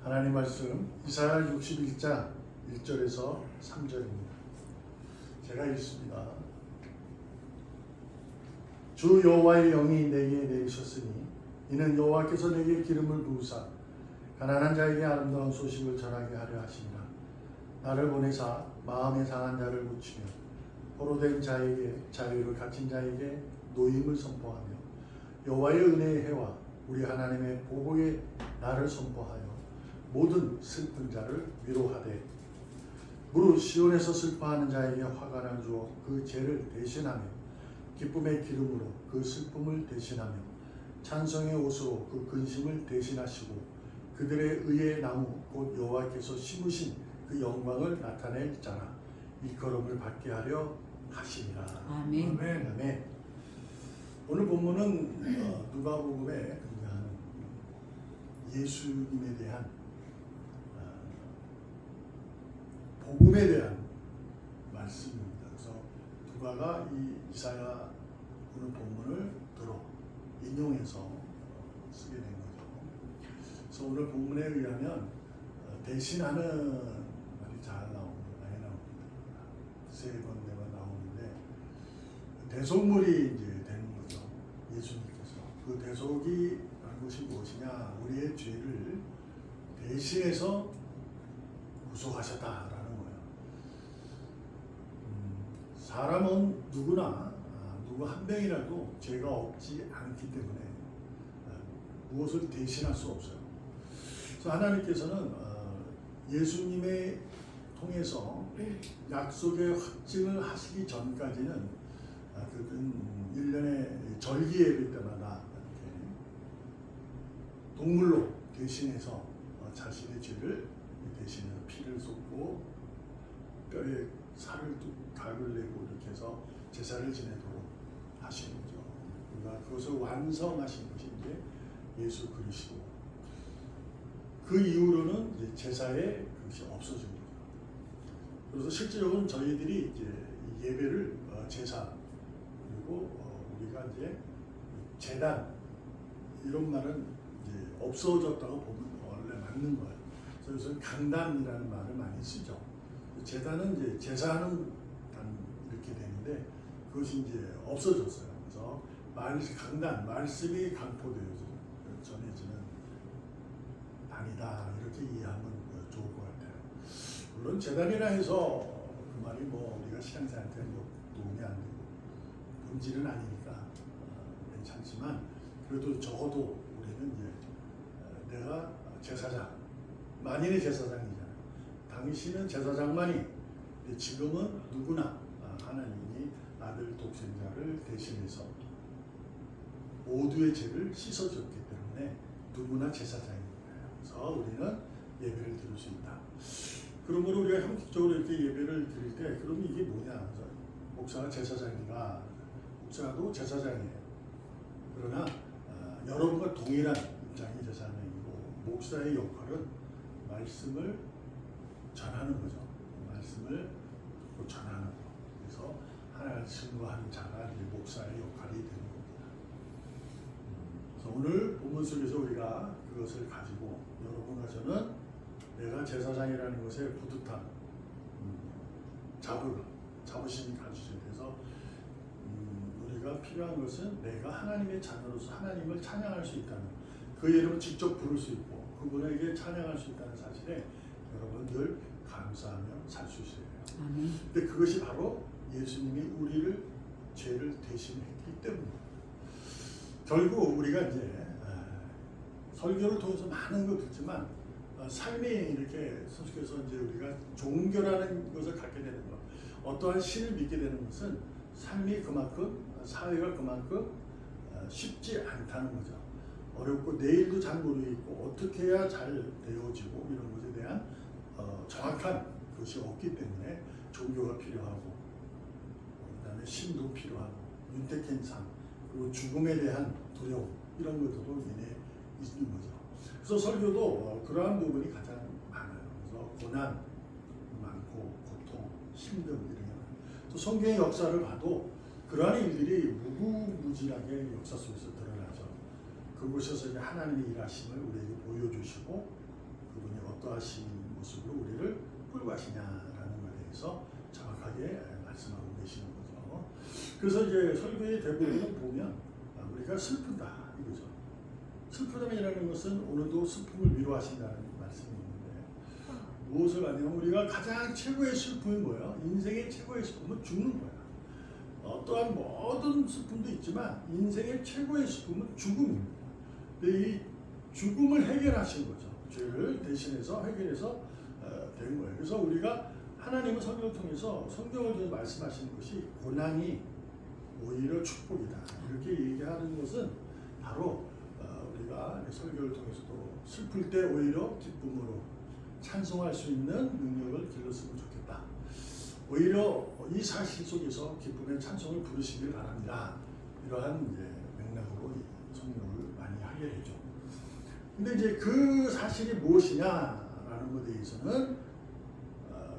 하나님 말씀 이사야 61장 1절에서 3절입니다. 제가 읽습니다. 주 여호와의 영이 내게 내리셨으니 이는 여호와께서 내게 기름을 부으사 가난한 자에게 아름다운 소식을 전하게 하려 하시니라. 나를 보내사 마음에 상한 자를 고치며 포로된 자에게 자유를 갇힌 자에게 노임을 선포하며 여호와의 은혜의 해와 우리 하나님의 보복의 날을 선포하여 모든 슬픈 자를 위로하되 무릇 시온에서 슬퍼하는 자에게 화관을 주어 그 죄를 대신하며 기쁨의 기름으로 그 슬픔을 대신하며 찬송의 옷으로 그 근심을 대신하시고 그들의 의의 나무 곧 여호와께서 심으신 그 영광을 나타낼 자라 일컬음을 받게 하려 하시니라. 아멘. 아멘. 오늘 본문은 누가복음에 등장하는 예수님에 대한 복음에 대한 말씀입니다. 그래서 누가가 이 이사야 오늘 본문을 들어 인용해서 쓰게 된 거죠. 그래서 오늘 본문에 의하면 대신하는 말이 잘 나옵니다. 많이 나옵니다. 세 번, 네 번 나오는데 대속물이 이제 되는 거죠. 예수님께서 그 대속이라는 것이 무엇이냐? 우리의 죄를 대신해서 구속하셨다라는 거예요. 사람은 누구나 누구 한 명이라도 죄가 없지 않기 때문에 무엇을 대신할 수 없어요. 그래서 하나님께서는 예수님의 통해서 약속의 확증을 하시기 전까지는 그 1년에 절기 예배 때마다 이렇게 동물로 대신해서 자신의 죄를 대신해서 피를 쏟고 뼈에 살을 각을 내고 이렇게 해서 제사를 지내도록 하신 거죠. 그러니까 그것을 완성하신 것이 이제 예수 그리스도. 그 이후로는 이제 제사의 그것이 없어진 거죠. 그래서 실제로는 저희들이 이제 예배를 제사 그리고 우리가 이제 제단 이런 말은 이제 없어졌다고 보면 원래 맞는 거예요. 그래서 강단이라는 말을 많이 쓰죠. 제단은 이제 제사하는 단 이렇게 되는데 그것이 이제 없어졌어요. 그래서 강단 말씀이 강포되어지는 전해지는 단이다 이렇게 이해하면 좋을 것 같아요. 물론 제단이라 해서 그 말이 뭐 우리가 신앙생활한테 뭐 도움이 안 되고 금지는 아니니까 괜찮지만 그래도 적어도 우리는 이제 내가 제사장 만인의 제사장이잖아요. 당신은 제사장만이 지금은 누구나 하나님이 아들 독생자를 대신해서 모두의 죄를 씻어줬기 때문에 누구나 제사장입니다. 그래서 우리는 예배를 드릴 수 있다. 그러므로 우리가 형식적으로 이렇게 예배를 드릴 때 그러면 이게 뭐냐? 목사가 제사장인가? 목사도 제사장이에요. 그러나 여러분과 동일한 입장이 제사장이고 목사의 역할은 말씀을 전하는 거죠. 말씀을 전하는 거. 그래서 하나님을 증거하는 자가 이제 목사의 역할이 되는 겁니다. 그래서 오늘 본문 속에서 우리가 그것을 가지고 여러분과 저는 내가 제사장이라는 것에 뿌듯한 자부심이 가지셔야 돼서 우리가 필요한 것은 내가 하나님의 자녀로서 하나님을 찬양할 수 있다는 그 이름을 직접 부를 수 있고 그분에게 찬양할 수 있다는 사실에 여러분 늘 감사하며 살 수 있어야 돼요. 근데 그것이 바로 예수님이 우리를 죄를 대신했기 때문입니다. 결국 우리가 이제 설교를 통해서 많은 걸 듣지만 삶이 이렇게 속에서 이제 우리가 종교라는 것을 갖게 되는 것, 어떠한 신을 믿게 되는 것은 삶이 그만큼 사회가 그만큼 쉽지 않다는 거죠. 어렵고 내일도 잘 모르겠고 어떻게 해야 잘 되어지고 이런 것에 대한 정확한 것이 없기 때문에 종교가 필요하고 그다음에 신도 필요하고 윤택한 삶 그리고 죽음에 대한 두려움 이런 것들도 있는 거죠. 그래서 설교도 그러한 부분이 가장 많아요. 그래서 고난 많고 고통, 힘듦 이런 게 많아요. 또 성경의 역사를 봐도 그러한 일들이 무궁무진하게 역사 속에서 드러나죠. 그곳에서 이제 하나님의 일하심을 우리에게 보여주시고 그분이 어떠하신 모습으로 우리를 끌고 가시냐라는 것에 대해서 정확하게 말씀하고 계시는 거죠. 그래서 이제 설교의 대부분을 보면 우리가 슬프다 이거죠. 슬픔이라는 것은 오늘도 슬픔을 위로하신다는 말씀이 있는데 무엇을 하냐면 우리가 가장 최고의 슬픔이 뭐예요? 인생의 최고의 슬픔은 죽는 거야. 또한 모든 슬픔도 있지만 인생의 최고의 슬픔은 죽음입니다. 근데 이 죽음을 해결하신 거죠. 죄를 대신해서 해결해서 된 거예요. 그래서 우리가 하나님은 성경을 통해서 성경을 통해서 말씀하시는 것이 고난이 오히려 축복이다. 이렇게 얘기하는 것은 바로 우리가 설교를 통해서도 슬플 때 오히려 기쁨으로 찬송할 수 있는 능력을 길렀으면 좋겠다. 오히려 이 사실 속에서 기쁨의 찬송을 부르시길 바랍니다. 이러한 이제 맥락으로 이 성경을 많이 하게 되죠. 근데 이제 그 사실이 무엇이냐라는 것에 대해서는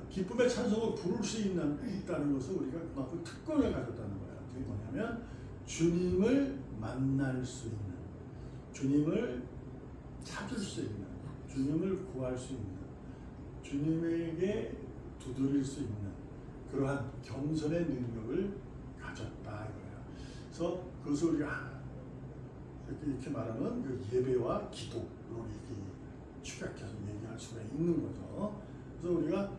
기쁨의 찬송을 부를 수 있다는 것은 우리가 그만큼 특권을 가졌다는 거예요. 그게 뭐냐면 주님을 만날 수 있는, 주님을 찾을 수 있는, 주님을 구할 수 있는, 주님에게 두드릴 수 있는 그러한 겸손의 능력을 가졌다 이거예요. 그래서 그것을 우리가 이렇게 말하면 그 예배와 기도로 이렇게 축약해서 얘기할 수가 있는 거죠. 그래서 우리가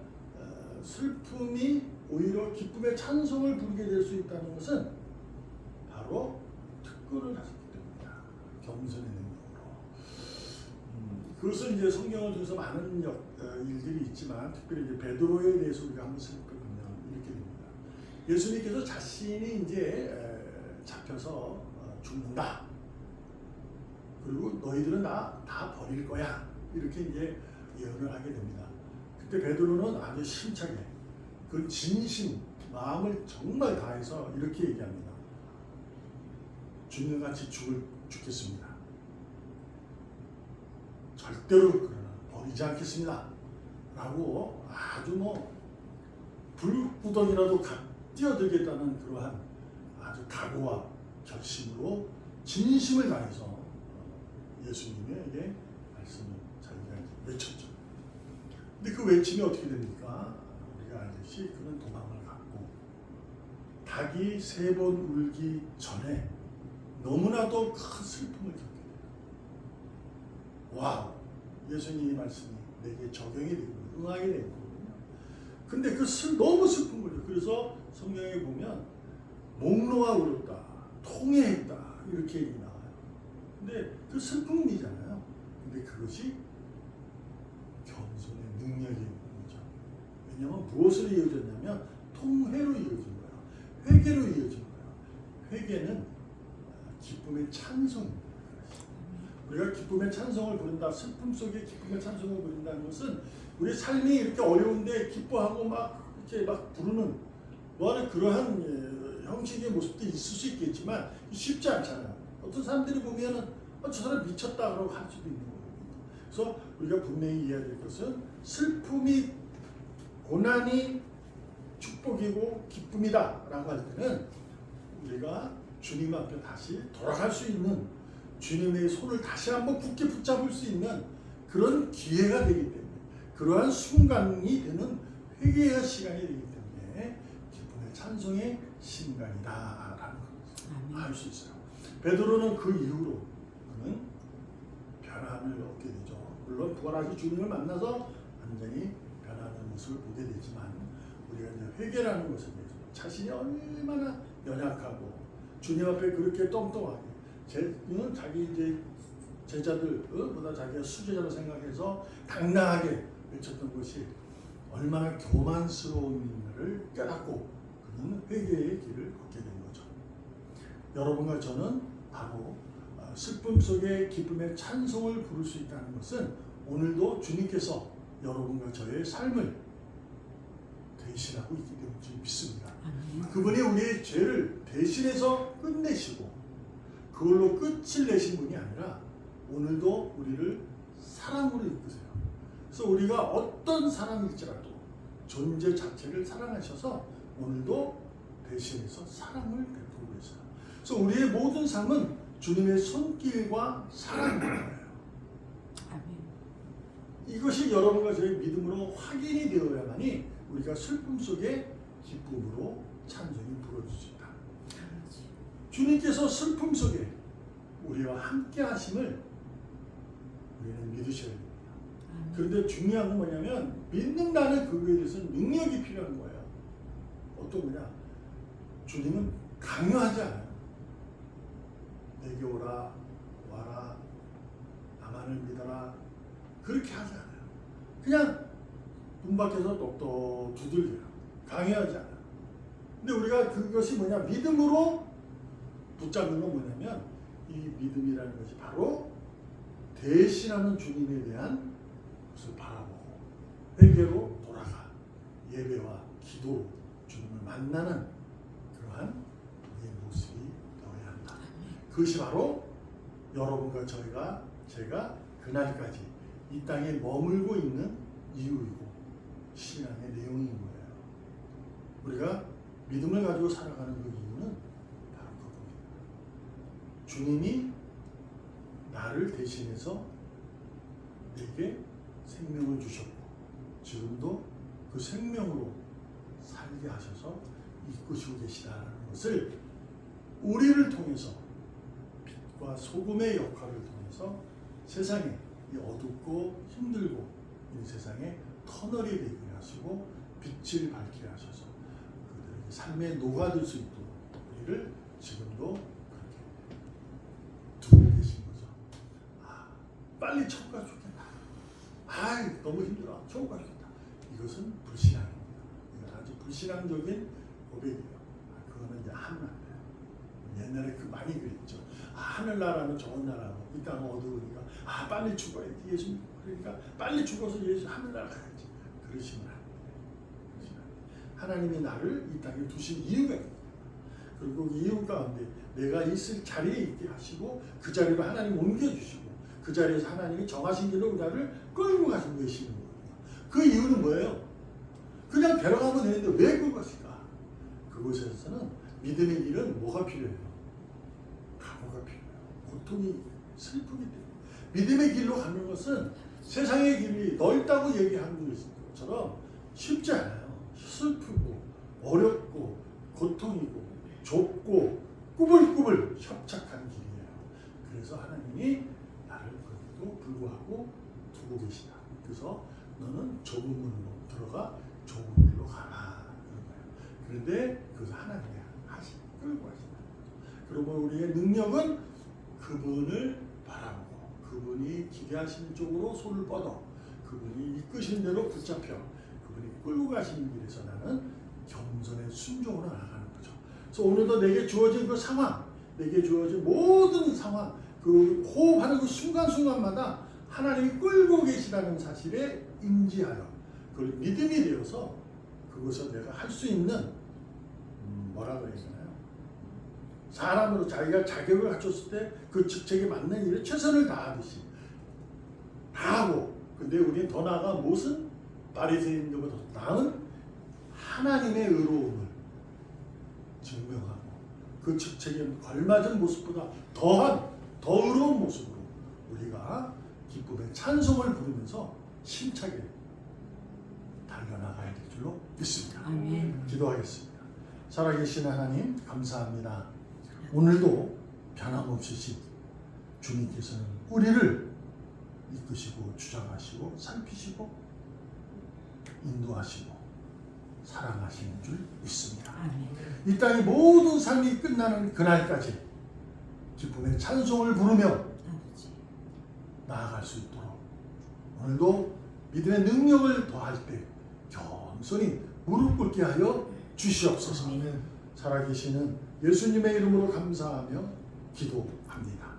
슬픔이 오히려 기쁨의 찬송을 부르게 될 수 있다는 것은 바로 특권을 가졌기 때문이다. 겸손의 능력으로. 그것은 이제 성경을 통해서 많은 일들이 있지만 특별히 이제 베드로에 대해서 우리가 한번 살펴보면 이렇게 됩니다. 예수님께서 자신이 이제 잡혀서 죽는다. 그리고 너희들은 나 다 버릴 거야. 이렇게 이제 예언을 하게 됩니다. 그때 베드로는 아주 심차게 그 진심, 마음을 정말 다해서 이렇게 얘기합니다. 주님같이 죽겠습니다. 절대로 그러나 버리지 않겠습니다. 라고 아주 불구덩이라도 뛰어들겠다는 그러한 아주 각오와 결심으로 진심을 다해서 예수님에게 말씀을 자기가 외쳤죠. 근데 그 외침이 어떻게 됩니까? 우리가 알듯이 그는 도망을 갔고 닭이 3번 울기 전에 너무나도 큰 슬픔을 겪게 돼요. 와우! 예수님의 말씀이 내게 적용이 되고 응하게 되는 거거든요. 근데 너무 슬픈 거죠. 그래서 성경에 보면 목놓아 울었다, 통회했다 이렇게 얘기 나와요. 근데 그 슬픔이잖아요. 근데 그것이 겸손의 능력이 있는 거죠. 왜냐하면 무엇으로 이어졌냐면 통회로 이어진 거야. 회개로 이어진 거야. 회개는 기쁨의 찬송입니다. 우리가 기쁨의 찬송을 부른다. 슬픔 속에 기쁨의 찬송을 부른다는 것은 우리 삶이 이렇게 어려운데 기뻐하고 이렇게 부르는 뭐하는 그러한 형식의 모습도 있을 수 있겠지만 쉽지 않잖아요. 어떤 사람들이 보면은 저 사람 미쳤다 그러고 할 수도 있는 거거든요. 그래서 우리가 분명히 이해해야 될 것은 슬픔이 고난이 축복이고 기쁨이다 라고 할 때는 우리가 주님 앞에 다시 돌아갈 수 있는 주님의 손을 다시 한번 굳게 붙잡을 수 있는 그런 기회가 되기 때문에 그러한 순간이 되는 회개의 시간이 되기 때문에 기쁨의 찬송의 시간이다 라는 것을 알 수 있어요. 베드로는 그 이후로 그는 변함을 얻게 되죠. 물론 부활하신 주님을 만나서 완전히 변하는 모습을 보게 되지만 우리가 이제 회개라는 것에 대해서 자신이 얼마나 연약하고 주님 앞에 그렇게 떵떵하게 자기 이제 제자들보다 자기가 수제자로 생각해서 당당하게 외쳤던 것이 얼마나 교만스러운지를 깨닫고 그는 회개의 길을 걷게 된 거죠. 여러분과 저는 바로 슬픔 속에 기쁨의 찬송을 부를 수 있다는 것은 오늘도 주님께서 여러분과 저의 삶을 대신하고 있기 때문에 믿습니다. 그분이 우리의 죄를 대신해서 끝내시고 그걸로 끝을 내신 분이 아니라 오늘도 우리를 사랑으로 이끄세요. 그래서 우리가 어떤 사람일지라도 존재 자체를 사랑하셔서 오늘도 대신해서 사랑을 베풀고 있어요. 그래서 우리의 모든 삶은 주님의 손길과 사랑인 거예요. 이것이 여러분과 저의 믿음으로 확인이 되어야만이 우리가 슬픔 속에 기쁨으로 찬송이 부러질 수 있다. 주님께서 슬픔 속에 우리와 함께 하심을 우리는 믿으셔야 됩니다. 그런데 중요한 건 뭐냐면 믿는다는 그거에 대해서는 능력이 필요한 거예요. 어떤 거냐? 주님은 강요하지 않아요. 내게 오라, 와라, 나만을 믿어라, 그렇게 하지 않아요. 그냥 문 밖에서 똑똑 두들겨요. 강요하지 않아요. 근데 우리가 그것이 뭐냐? 믿음으로 붙잡는 건 뭐냐면 이 믿음이라는 것이 바로 대신하는 주님에 대한 것을 바라보고 회개로 돌아가 예배와 기도로 주님을 만나는 그러한 우리의 모습이 되어야 한다. 그것이 바로 여러분과 제가 그날까지 이 땅에 머물고 있는 이유이고 신앙의 내용인 거예요. 우리가 믿음을 가지고 살아가는 그 이유는 바로 그겁니다. 주님이 나를 대신해서 내게 생명을 주셨고 지금도 그 생명으로 살게 하셔서 이끄시고 계시다는 것을 우리를 통해서 빛과 소금의 역할을 통해서 세상에 이 어둡고 힘들고 이 세상에 터널이 되게 하시고 빛을 밝게 하셔서 그들에게 삶에 녹아들 수 있도록 우리를 지금도 그렇게 두고 계신 거죠. 빨리 천국 가면 좋겠다. 너무 힘들어. 천국 가면 좋겠다. 이것은 불신앙입니다. 이건 아주 불신앙적인 고백이에요. 그거는 이제 하면 안 돼요. 옛날에 많이 그랬죠. 하늘나라는 좋은 나라고 이 땅은 어두우니까 빨리 죽어야지 예수님. 그러니까 빨리 죽어서 예수 하늘나라 가야지. 그러시면 안 돼요. 하나님이 나를 이 땅에 두신 이유가 있습니다. 그리고 이유 가운데 내가 있을 자리에 있게 하시고 그 자리로 하나님 옮겨주시고 그 자리에서 하나님이 정하신 길로 나를 끌고 가시고 계시는 거예요. 그 이유는 뭐예요? 그냥 데려가면 되는데 왜 끌고 갔을까? 그곳에서는 믿음의 길은 뭐가 필요해요? 각오가 필요해요. 고통이 슬프기 때문에. 믿음의 길로 가는 것은 세상의 길이 넓다고 얘기하는 것처럼 쉽지 않아요. 슬프고 어렵고 고통이고 좁고 꾸불꾸불 협착한 길이에요. 그래서 하나님이 나를 그래도 불구하고 두고 계시다. 그래서 너는 좁은 문으로 들어가 좁은 길로 가라. 그런데 그것을 하나님이 끌고 가신다. 그리고 우리의 능력은 그분을 바라보고 그분이 기대하시는 쪽으로 손을 뻗어 그분이 이끄시는 대로 붙잡혀 그분이 끌고 가시는 길에서 나는 겸손의 순종으로 나아가는 거죠. 그래서 오늘도 내게 주어진 그 상황, 내게 주어진 모든 상황, 그 호흡하는 그 순간순간마다 하나님이 끌고 계시다는 사실에 인지하여 그걸 믿음이 되어서 그것을 내가 할 수 있는 뭐라고 해야 되나요? 사람으로 자기가 자격을 갖췄을 때 그 직책에 맞는 일에 최선을 다하듯이 다 하고 근데 우리는 더 나아가 무엇은 바리새인들보다 더 나은 하나님의 의로움을 증명하고 그 직책에 걸맞은 모습보다 더한 더 의로운 모습으로 우리가 기쁨의 찬송을 부르면서 힘차게 달려나가야 될 줄로 믿습니다. 아멘. 기도하겠습니다. 살아계신 하나님 감사합니다. 오늘도 변함없으신 주님께서는 우리를 이끄시고 주장하시고 살피시고 인도하시고 사랑하시는 줄 믿습니다. 아멘. 이 땅의 모든 삶이 끝나는 그날까지 기쁨의 찬송을 부르며 아버지. 나아갈 수 있도록 오늘도 믿음의 능력을 더할 때 겸손히 무릎 꿇게 하여 주시옵소서. 아멘. 살아계시는 예수님의 이름으로 감사하며 기도합니다.